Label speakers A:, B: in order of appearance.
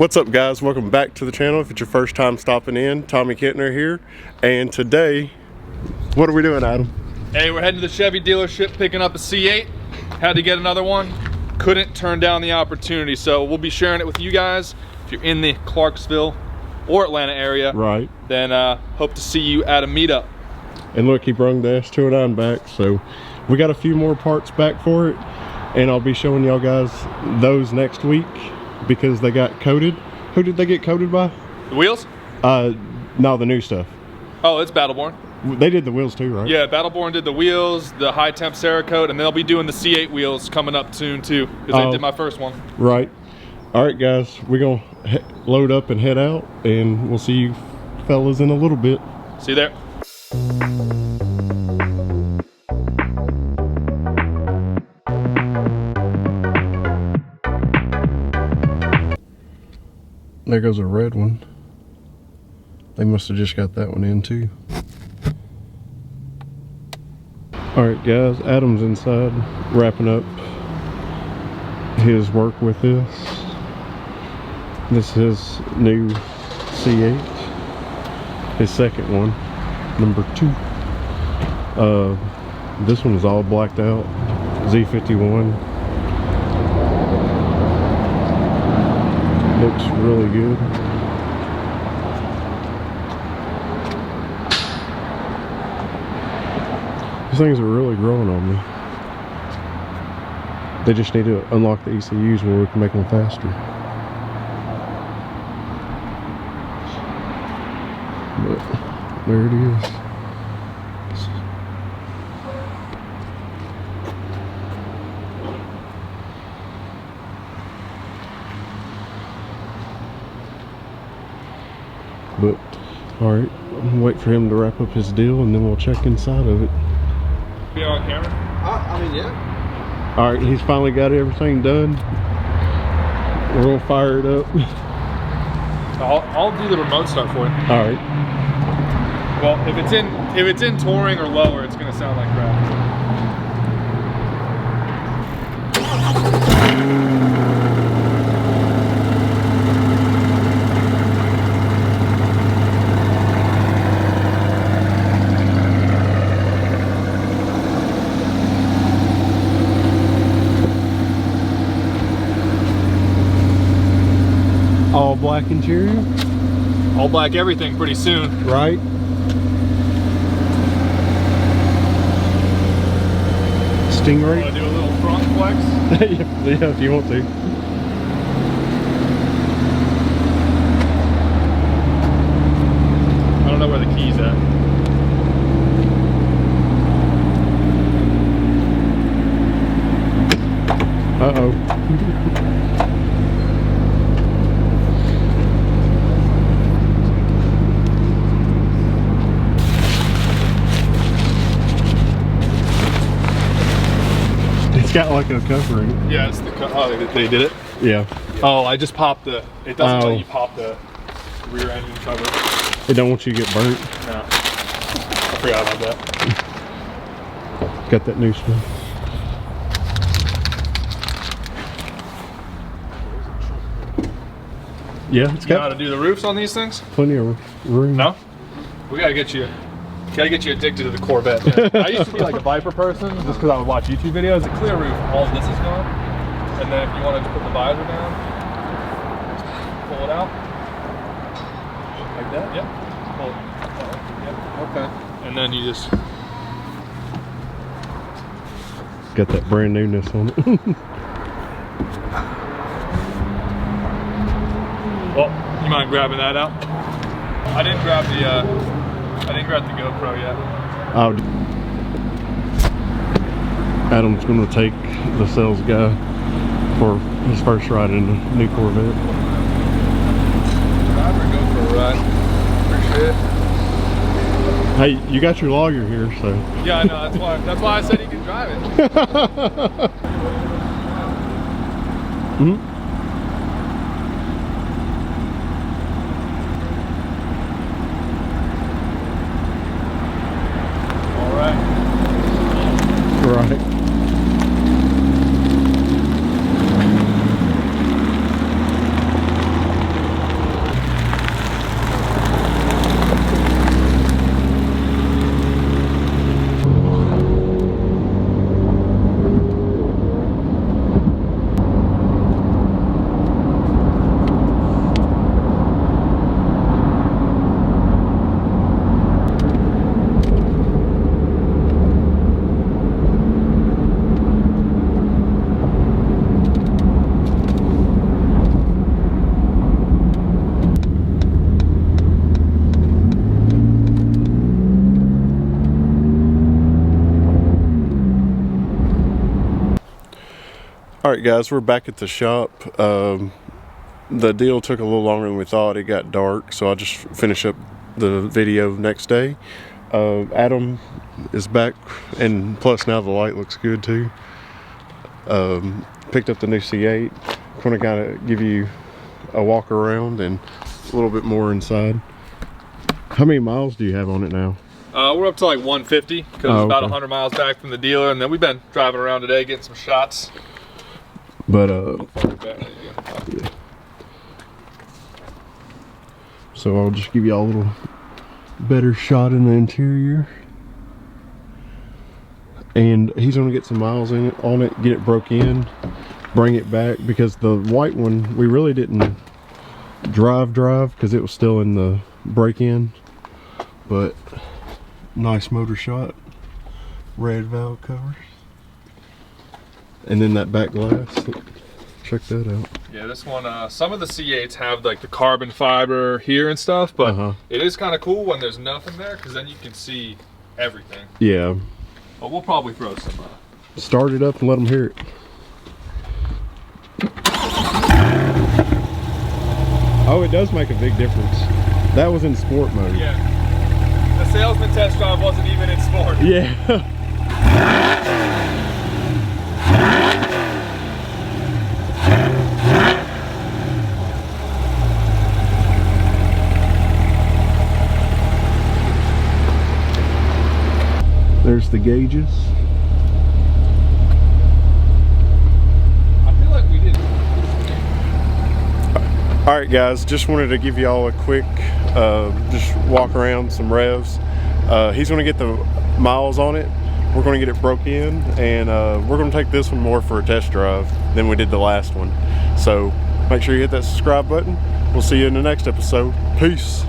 A: What's up, guys? Welcome back to the channel. If it's your first time stopping in, Tommy Kentner here, and today what are we doing, Adam?
B: Hey, we're heading to the Chevy dealership picking up a C8. Had to get another one, couldn't turn down the opportunity, so we'll be sharing it with you guys. If you're in the Clarksville or Atlanta area,
A: right,
B: then hope to see you at a meetup.
A: And look, he brung the S209 back, so we got a few more parts back for it, and I'll be showing y'all guys those next week because they got coated. Who did they get coated by?
B: The wheels?
A: No, the new stuff.
B: Oh, it's Battleborn.
A: They did the wheels too, right?
B: Yeah, Battleborn did the wheels, the high temp Cerakote, and they'll be doing the C8 wheels coming up soon too, because they did my first one. Right.
A: All right, guys, we're gonna load up and head out, and we'll see you fellas in a little bit.
B: See you there.
A: There goes a red one. They must have just got that one in too. Alright guys, Adam's inside wrapping up his work with this. This is his new C8. His second one, number 2. This one is all blacked out. Z51. Looks really good. These things are really growing on me. They just need to unlock the ECUs where we can make them faster. But there it is. But, alright, I'm wait for him to wrap up his deal and then we'll check inside of it.
B: Be on camera?
C: I mean, yeah.
A: Alright, he's finally got everything done. We're gonna fire it up.
B: I'll do the remote start for you.
A: Alright.
B: Well, if it's in touring or lower, it's gonna sound like crap.
A: All black interior?
B: All black everything pretty soon.
A: Right. Stingray?
B: Want to do a little front flex?
A: Yeah, if you want to.
B: I don't know where the key's at.
A: Uh-oh. It's got like a cover in it.
B: Yeah, it's the oh, they did it?
A: Yeah.
B: Oh, I just popped the, it doesn't let you
A: Oh.
B: pop the rear engine cover.
A: They don't want you to get burnt.
B: No. I forgot about that.
A: Got that new stuff. Yeah, it's
B: You know how
A: got
B: to do the roofs on these things?
A: plenty of room.
B: No? We gotta get you addicted to the Corvette, man. I used to be like a Viper person just because I would watch YouTube videos. The clear roof, all of this is gone. And then if you wanted to put the visor down, pull it out. Like that? Yep. Pull it. Yep. Okay. And then you just...
A: Got that brand newness on it.
B: Well, you mind grabbing that out? I didn't grab the GoPro yet.
A: Oh, Adam's gonna take the sales guy for his first ride in the new Corvette.
B: Driver, go for a ride. Appreciate it.
A: Hey, you got your lawyer here, so.
B: Yeah, I know. That's why I said he can drive it.
A: Hmm? Right. Alright guys, we're back at the shop. The deal took a little longer than we thought. It got dark, so I'll just finish up the video next day. Adam is back, and plus now the light looks good too. Picked up the new C8. Going to kind of give you a walk around and a little bit more inside. How many miles do you have on it now?
B: We're up to like 150 because it's about 100 miles back from the dealer, and then we've been driving around today getting some shots.
A: But
B: Yeah.
A: So I'll just give you all a little better shot in the interior. And he's gonna get some miles in it, on it, get it broke in, bring it back, because the white one we really didn't drive because it was still in the break-in. But nice motor shot, red valve covers, and then that back glass. Check that out.
B: Yeah, this one, some of the C8s have like the carbon fiber here and stuff, but it is kind of cool when there's nothing there, because then you can see everything.
A: Yeah.
B: But we'll probably throw some.
A: Start it up and let them hear it. Oh, it does make a big difference. That was in sport mode.
B: Yeah. The salesman test drive wasn't even in sport.
A: Yeah. There's the gauges.
B: I feel like we did.
A: Alright guys, just wanted to give y'all a quick just walk around, some revs. He's going to get the miles on it. We're going to get it broke in, and we're going to take this one more for a test drive than we did the last one. So make sure you hit that subscribe button. We'll see you in the next episode. Peace.